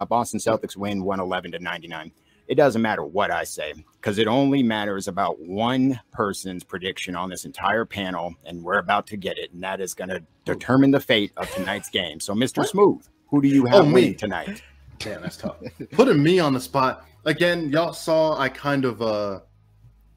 a Boston Celtics win 111-99. It doesn't matter what I say, because it only matters about one person's prediction on this entire panel, and we're about to get it, and that is going to determine the fate of tonight's game. So, Mr. Smooth, who do you have winning tonight? Damn, that's tough. Putting me on the spot. Again, y'all saw I kind of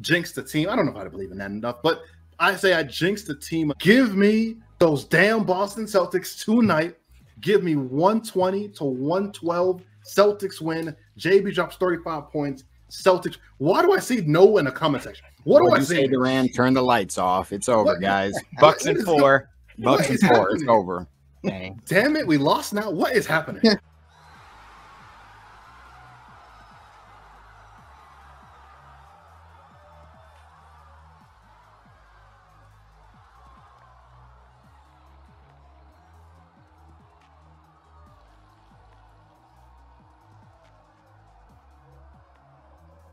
jinxed the team. I don't know if I believe in that enough, but I say I jinxed the team. Give me those damn Boston Celtics tonight. Give me 120-112. Celtics win. JB drops 35 points. Celtics. Why do I see no in the comment section? What do I see? Durant, turn the lights off. It's over, guys. Bucks and 4. Bucks and 4. It's over. Dang. Damn it. We lost now. What is happening?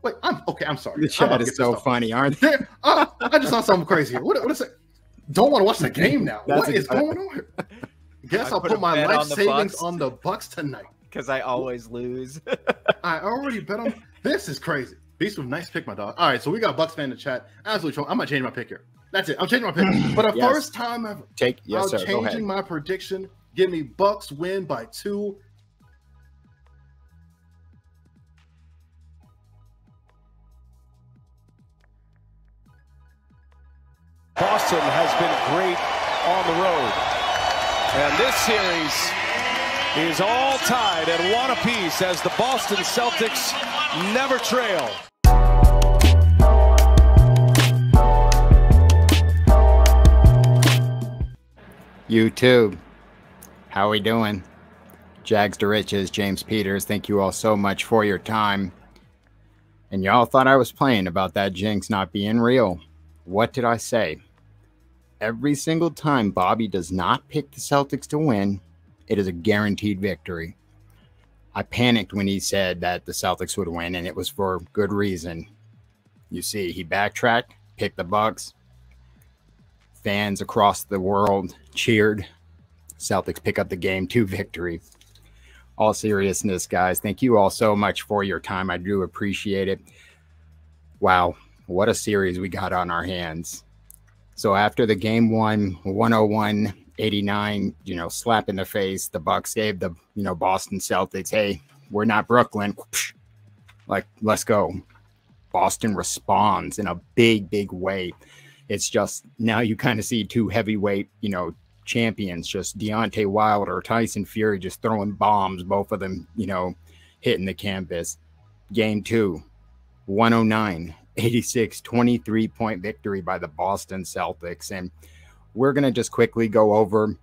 Wait, I'm sorry. The chat is so funny, aren't they? I just saw something crazy here. What is it? Don't want to watch the game now. What is going on here? Guess I'll put my life savings on the Bucks tonight. Because I always lose. I already bet on this. Is crazy. Beast with nice pick, my dog. All right, so we got Bucks fan in the chat. Absolutely troll. I'm gonna change my pick here. That's it. I'm changing my pick. For the first time ever, I'm changing my prediction. Give me Bucks win by 2. Boston has been great on the road. And this series is all tied at 1 apiece as the Boston Celtics never trail. YouTube, how we doing? Jags to Riches, James Peters, thank you all so much for your time. And y'all thought I was playing about that jinx not being real. What did I say? Every single time Bobby does not pick the Celtics to win, it is a guaranteed victory. I panicked when he said that the Celtics would win, and it was for good reason. You see, he backtracked, picked the Bucks. Fans across the world cheered. Celtics pick up the game 2 victory. All seriousness, guys, thank you all so much for your time. I do appreciate it. Wow, what a series we got on our hands. So after the game 1, 101-89, slap in the face, the Bucks gave the, Boston Celtics, hey, we're not Brooklyn. Like, let's go. Boston responds in a big, big way. It's just now you kind of see 2 heavyweight, champions, just Deontay Wilder, Tyson Fury just throwing bombs, both of them, hitting the canvas. Game 2, 109-86, 23-point victory by the Boston Celtics. And we're going to just quickly go over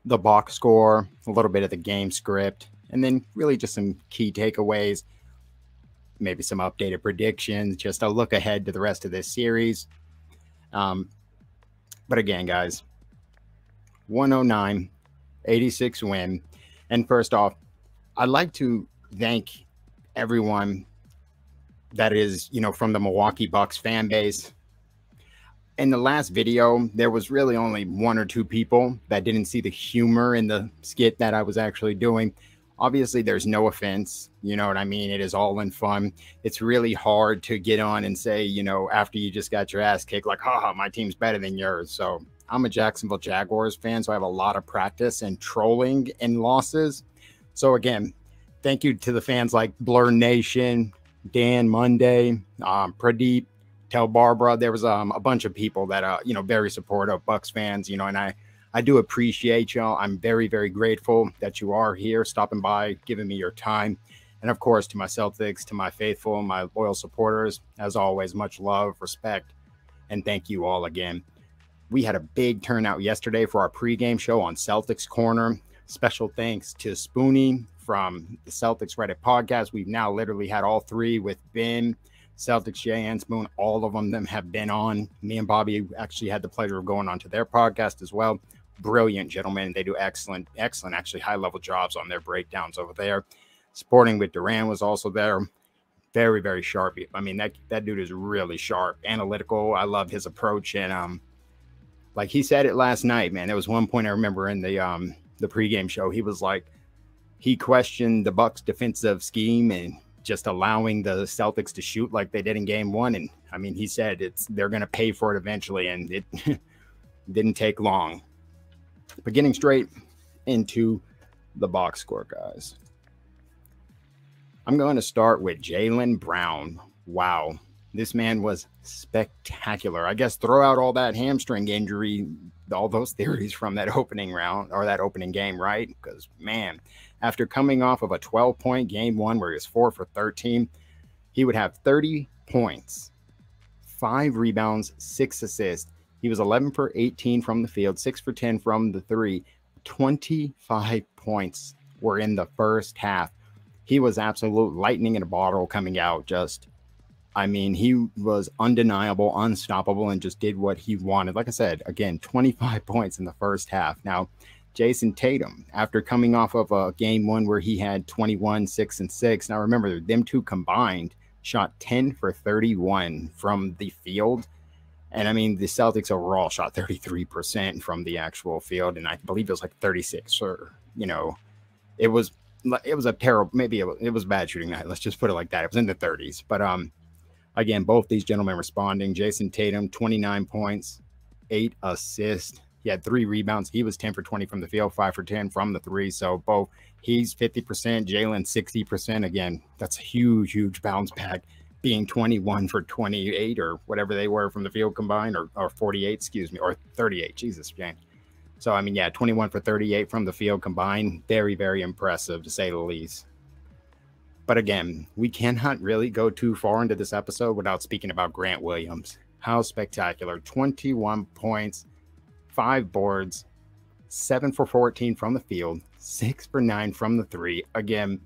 the box score, a little bit of the game script, and then really just some key takeaways, maybe some updated predictions, just a look ahead to the rest of this series. But again, guys, 109-86 win. And first off, I'd like to thank everyone that is, from the Milwaukee Bucks fan base. In the last video, there was really only 1 or 2 people that didn't see the humor in the skit that I was actually doing. Obviously, there's no offense. You know what I mean? It is all in fun. It's really hard to get on and say, after you just got your ass kicked, like, haha, my team's better than yours. So I'm a Jacksonville Jaguars fan, so I have a lot of practice in trolling and losses. So again, thank you to the fans like Blur Nation, Dan Monday, Pradeep, Tell Barbara. There was a bunch of people that very supportive Bucks fans, and I do appreciate y'all. I'm very, very grateful that you are here, stopping by, giving me your time. And of course, to my Celtics, to my faithful, my loyal supporters, as always, much love, respect, and thank you all again. We had a big turnout yesterday for our pregame show on Celtics Corner. Special thanks to Spoonie from the Celtics Reddit podcast. We've now literally had all 3 with Ben, Celtics, Jay, and Spoon. All of them have been on. Me and Bobby actually had the pleasure of going on to their podcast as well. Brilliant gentlemen. They do excellent, actually high-level jobs on their breakdowns over there. Sporting with Duran was also there. Very, very sharp. I mean, that dude is really sharp, analytical. I love his approach. And like he said it last night, man, there was one point I remember in the pregame show. He was like, he questioned the Bucks defensive scheme and just allowing the Celtics to shoot like they did in game one. And I mean, he said they're going to pay for it eventually, and it didn't take long. But getting straight into the box score, guys. I'm going to start with Jaylen Brown. Wow. This man was spectacular. I guess throw out all that hamstring injury, all those theories from that opening round or that opening game, right? Because, man, after coming off of a 12-point game one where he was 4 for 13, he would have 30 points, 5 rebounds, 6 assists. He was 11 for 18 from the field, 6 for 10 from the three. 25 points were in the first half. He was absolute lightning in a bottle coming out. Just, I mean, he was undeniable, unstoppable, and just did what he wanted. Like I said, again, 25 points in the first half. Now, Jason Tatum, after coming off of a game one where he had 21, 6, and 6. Now, remember, them two combined shot 10 for 31 from the field. And I mean, the Celtics overall shot 33% from the actual field. And I believe it was like 36 or, you know, it was a terrible, maybe it was bad shooting night. Let's just put it like that. It was in the 30s. But again, both these gentlemen responding. Jason Tatum, 29 points, 8 assists. He had 3 rebounds. He was 10 for 20 from the field, 5 for 10 from the three. So both, he's 50%, Jaylen 60%. Again, that's a huge, huge bounce back, being 21 for 28 or whatever they were from the field combined, or 48, excuse me, or 38. Jesus, James. So, I mean, yeah, 21 for 38 from the field combined. Very, very impressive, to say the least. But again, we cannot really go too far into this episode without speaking about Grant Williams. How spectacular. 21 points, 5 boards, 7 for 14 from the field, 6 for 9 from the three. Again,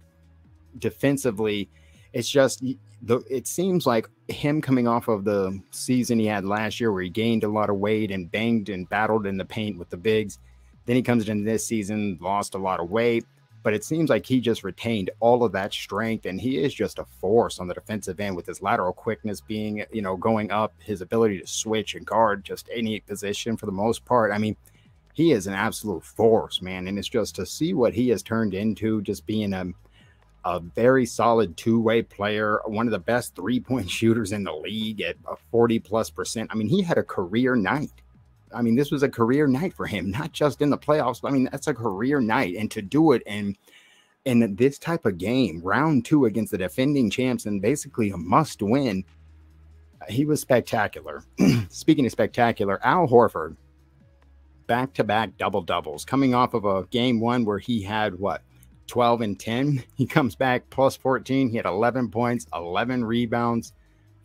defensively, it's just, it seems like him coming off of the season he had last year where he gained a lot of weight and banged and battled in the paint with the bigs. Then he comes into this season, lost a lot of weight, but it seems like he just retained all of that strength, and he is just a force on the defensive end with his lateral quickness being, you know, going up, his ability to switch and guard just any position for the most part. I mean, he is an absolute force, man, and it's just to see what he has turned into, just being a very solid two-way player, one of the best three-point shooters in the league at a 40+%. I mean, he had a career night. I mean, this was a career night for him, not just in the playoffs. I mean, that's a career night. And to do it in this type of game, round 2 against the defending champs and basically a must-win, he was spectacular. Speaking of spectacular, Al Horford, back-to-back double-doubles, coming off of a game one where he had, 12 and 10. He comes back plus 14. He had 11 points, 11 rebounds,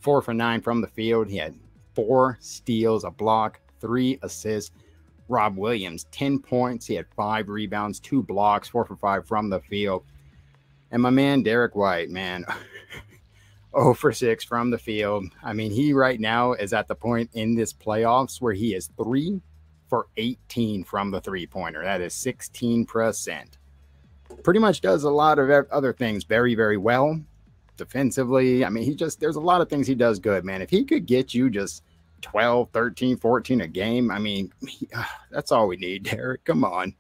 4 for 9 from the field. He had 4 steals, a block, 3 assists. Rob Williams, 10 points. He had 5 rebounds, 2 blocks, 4 for 5 from the field. And my man, Derek White, man, 0 for 6 from the field. I mean, he right now is at the point in this playoffs where he is 3 for 18 from the three-pointer. That is 16%. Pretty much does a lot of other things very, very well defensively. I mean, there's a lot of things he does good, man. If he could get you just 12, 13, 14 a game, I mean, that's all we need, Derek. Come on.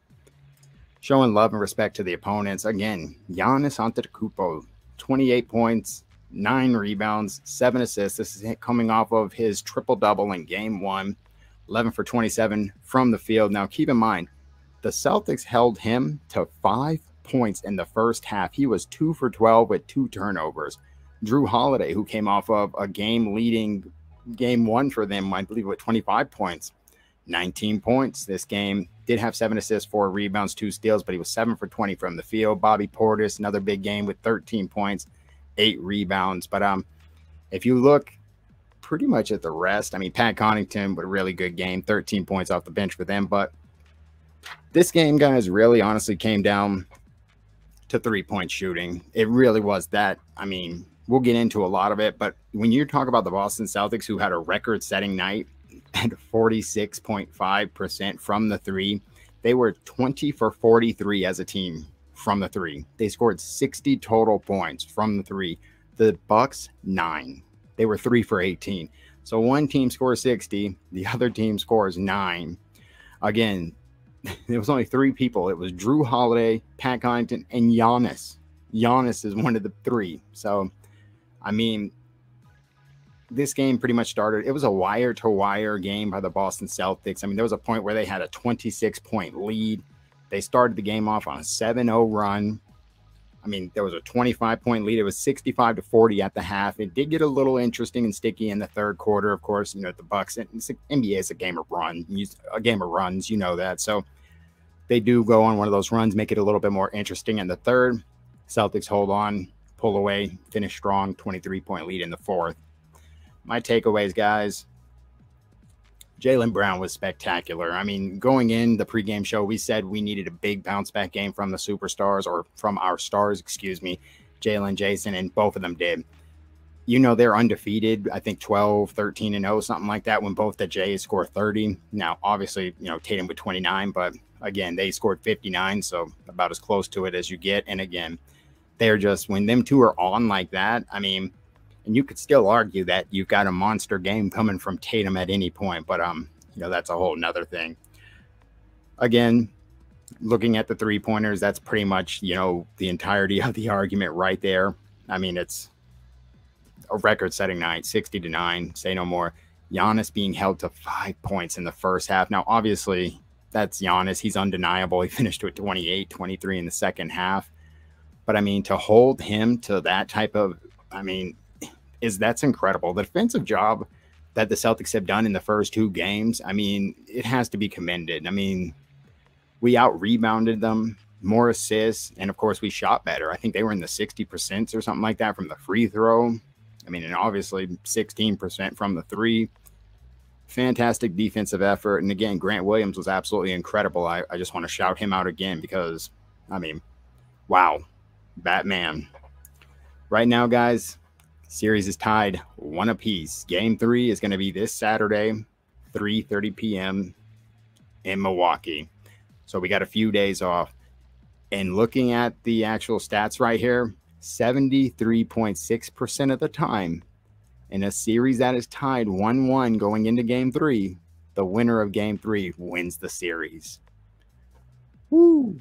Showing love and respect to the opponents. Again, Giannis Antetokounmpo, 28 points, 9 rebounds, 7 assists. This is coming off of his triple-double in game one, 11 for 27 from the field. Now, keep in mind, the Celtics held him to 5 points in the first half. He was 2 for 12 with 2 turnovers. Drew Holiday, who came off of a game-leading game one for them, I believe, with 25 points, 19 points this game. Did have 7 assists, 4 rebounds, 2 steals, but he was 7 for 20 from the field. Bobby Portis, another big game with 13 points, 8 rebounds. But if you look pretty much at the rest, I mean, Pat Connaughton with a really good game, 13 points off the bench for them. But this game, guys, really honestly came down to 3-point shooting. It really was that. I mean, we'll get into a lot of it, but when you talk about the Boston Celtics, who had a record-setting night at 46.5% from the three, they were 20 for 43 as a team from the three. They scored 60 total points from the three. The Bucks, 9. They were 3 for 18. So one team scores 60, the other team scores 9. Again, there was only 3 people. It was Drew Holiday, Pat Connaughton, and Giannis. Giannis is one of the 3. So, I mean, this game pretty much started. It was a wire-to-wire game by the Boston Celtics. I mean, there was a point where they had a 26-point lead. They started the game off on a 7-0 run. I mean, there was a 25-point lead. It was 65-40 at the half. It did get a little interesting and sticky in the third quarter. Of course, you know, the Bucks. NBA is a game of runs. You know that. So they do go on one of those runs, make it a little bit more interesting in the third. Celtics hold on, pull away, finish strong, 23-point lead in the fourth. My takeaways, guys. Jaylen Brown was spectacular. I mean, going in the pregame show, we said we needed a big bounce back game from the superstars, or from our stars, excuse me, Jaylen, Jason, and both of them did. You know, they're undefeated, I think 12, 13, and 0, something like that, when both the Jays score 30. Now, obviously, you know, Tatum with 29, but again, they scored 59, so about as close to it as you get. And again, they're just, when them two are on like that, I mean, and you could still argue that you've got a monster game coming from Tatum at any point, but you know, that's a whole nother thing. Again, looking at the 3-pointers, that's pretty much, you know, the entirety of the argument right there. I mean, it's a record-setting night, 60-9, say no more. Giannis being held to 5 points in the first half. Now, obviously, that's Giannis. He's undeniable. He finished with 28, 23 in the second half. But, I mean, to hold him to that type of, I mean, that's incredible. The defensive job that the Celtics have done in the first 2 games, I mean, it has to be commended. I mean, we out-rebounded them, more assists, and, of course, we shot better. I think they were in the 60% or something like that from the free throw. I mean, and obviously 16% from the 3. Fantastic defensive effort. And, again, Grant Williams was absolutely incredible. I just want to shout him out again because, I mean, wow, Batman. Right now, guys, series is tied 1 apiece. Game 3 is going to be this Saturday, 3:30 p.m. in Milwaukee. So we got a few days off. And looking at the actual stats right here, 73.6% of the time in a series that is tied 1-1 going into Game 3, the winner of Game 3 wins the series. Woo!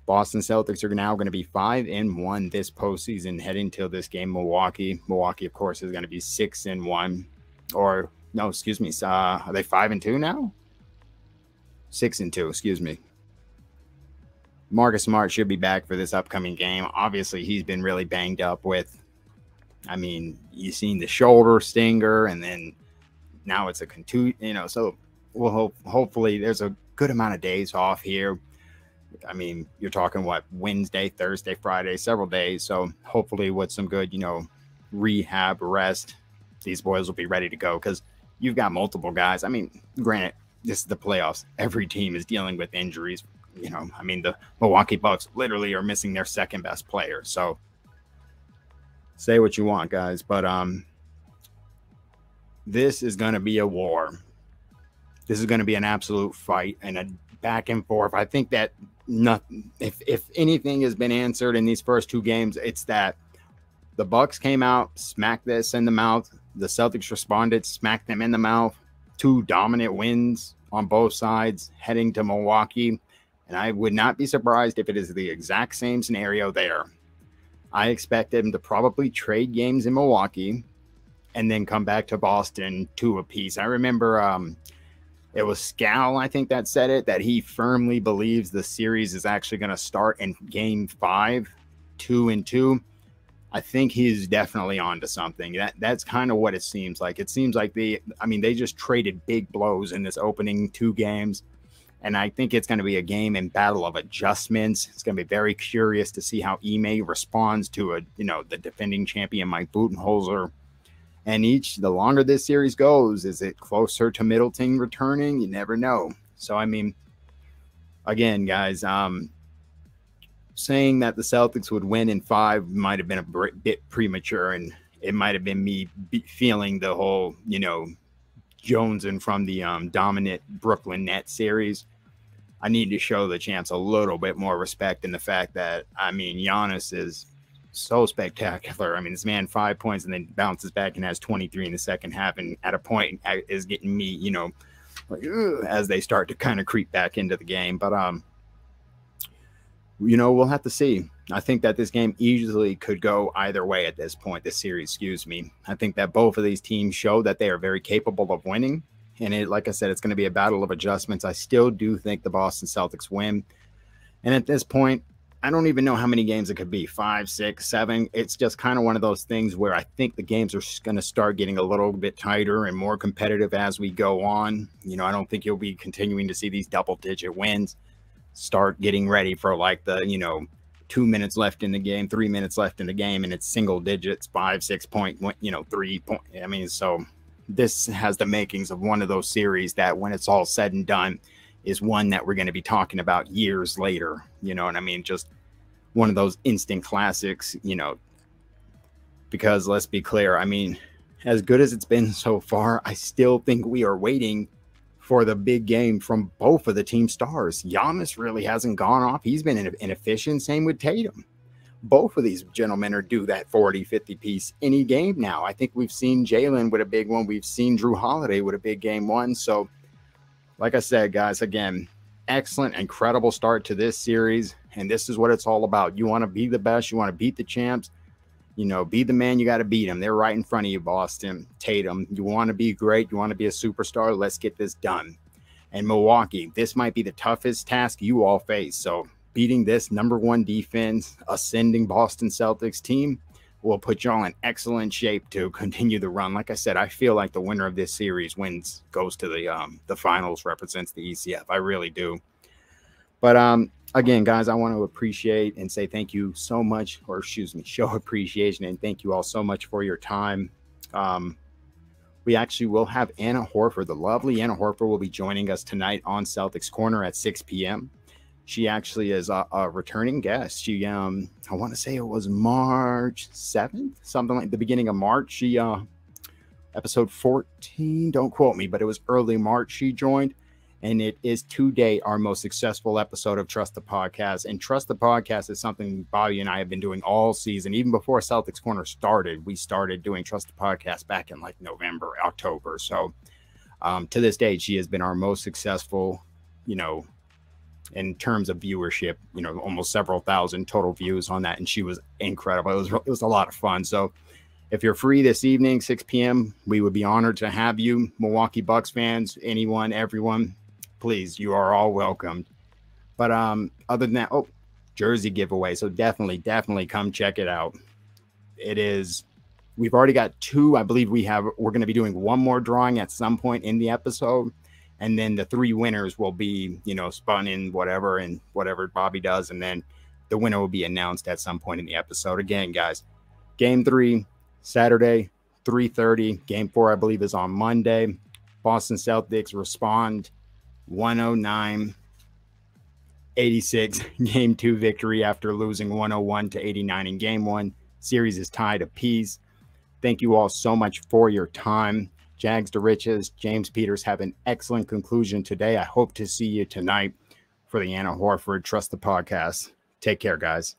Boston Celtics are now going to be 5-1 this postseason heading to this game, Milwaukee. Milwaukee, of course, is going to be 6-1. Or, no, excuse me. Are they 5-2 now? 6-2, excuse me. Marcus Smart should be back for this upcoming game. Obviously, he's been really banged up with, I mean, you've seen the shoulder stinger, and then now it's a contusion, you know, so we'll hopefully there's a good amount of days off here. I mean, you're talking what, Wednesday, Thursday, Friday, several days. So hopefully with some good, you know, rehab, rest, these boys will be ready to go, because you've got multiple guys. I mean, granted, this is the playoffs. Every team is dealing with injuries. You know, I mean, the Milwaukee Bucks literally are missing their second best player. So say what you want, guys, but this is going to be a war. This is going to be an absolute fight and a back and forth. I think that nothing, if anything has been answered in these first 2 games, it's that the Bucks came out, smacked this in the mouth. The Celtics responded, smacked them in the mouth. 2 dominant wins on both sides heading to Milwaukee. And I would not be surprised if it is the exact same scenario there. I expect them to probably trade games in Milwaukee and then come back to Boston 2 apiece. I remember it was Scal, I think, that said it, that he firmly believes the series is actually going to start in Game 5, 2-2. I think he's definitely onto something. That's kind of what it seems like. It seems like they just traded big blows in this opening 2 games. And I think it's going to be a game and battle of adjustments. It's going to be very curious to see how Ime responds to the defending champion Mike Budenholzer. And the longer this series goes, is it closer to Middleton returning? You never know. So, I mean, again, guys, saying that the Celtics would win in 5 might have been a bit premature, and it might have been me feeling the whole, jonesing from the dominant Brooklyn Nets series. I need to show the champs a little bit more respect in the fact that, I mean, Giannis is so spectacular. I mean, this man 5 points and then bounces back and has 23 in the second half, and at a point is getting me, like, as they start to kind of creep back into the game. But you know, we'll have to see. I think that this game easily could go either way at this point, this series, excuse me. I think that both of these teams show that they are very capable of winning. And it, like I said, it's going to be a battle of adjustments. I still do think the Boston Celtics win. And at this point, I don't even know how many games it could be, 5, 6, 7. It's just kind of one of those things where I think the games are going to start getting a little bit tighter and more competitive as we go on. You know, I don't think you'll be continuing to see these double-digit wins. Start getting ready for like the, you know, 2 minutes left in the game, 3 minutes left in the game, and it's single digits, 5, 6 point, you know, 3 point. I mean, so this has the makings of one of those series that when it's all said and done is one that we're going to be talking about years later. You know what I mean? Just one of those instant classics, you know, because let's be clear. I mean, as good as it's been so far, I still think we are waiting for the big game from both of the team stars. Giannis really hasn't gone off. He's been inefficient. Same with Tatum. Both of these gentlemen are due that 40, 50 piece any game now. I think we've seen Jalen with a big one. We've seen Drew Holiday with a big game one. So, like I said, guys, again, excellent, incredible start to this series. And this is what it's all about. You want to be the best. You want to beat the champs. You know, be the man. You got to beat them. They're right in front of you, Boston. Tatum, you want to be great. You want to be a superstar. Let's get this done. And Milwaukee, this might be the toughest task you all face. So beating this #1 defense, ascending Boston Celtics team will put y'all in excellent shape to continue the run. Like I said, I feel like the winner of this series goes to the finals, represents the ECF. I really do. But again, guys, I want to appreciate and say thank you so much, or excuse me, show appreciation and thank you all so much for your time. We actually will have Anna Horford, the lovely Anna Horford, will be joining us tonight on Celtics Corner at 6 p.m. She actually is a returning guest. She, I want to say it was March 7th, something like the beginning of March. She, episode 14, don't quote me, but it was early March she joined. And it is today our most successful episode of Trust the Podcast. And Trust the Podcast is something Bobby and I have been doing all season. Even before Celtics Corner started, we started doing Trust the Podcast back in like November, October. So to this day, she has been our most successful, you know, in terms of viewership, you know, almost several thousand total views on that. And she was incredible. It was a lot of fun. So if you're free this evening, 6 p.m., we would be honored to have you. Milwaukee Bucks fans, anyone, everyone, please, you are all welcomed. But other than that, jersey giveaway. So definitely come check it out. We've already got 2. I believe we're going to be doing one more drawing at some point in the episode. And then the 3 winners will be, you know, spun in whatever Bobby does. And then the winner will be announced at some point in the episode. Again, guys, game 3, Saturday, 3:30. Game 4, I believe, is on Monday. Boston Celtics respond 109-86. Game 2 victory after losing 101-89 in game 1. Series is tied apiece. Thank you all so much for your time. Jags to Riches, James Peters, have an excellent conclusion today. I hope to see you tonight for the Anna Horford Trust the Podcast. Take care, guys.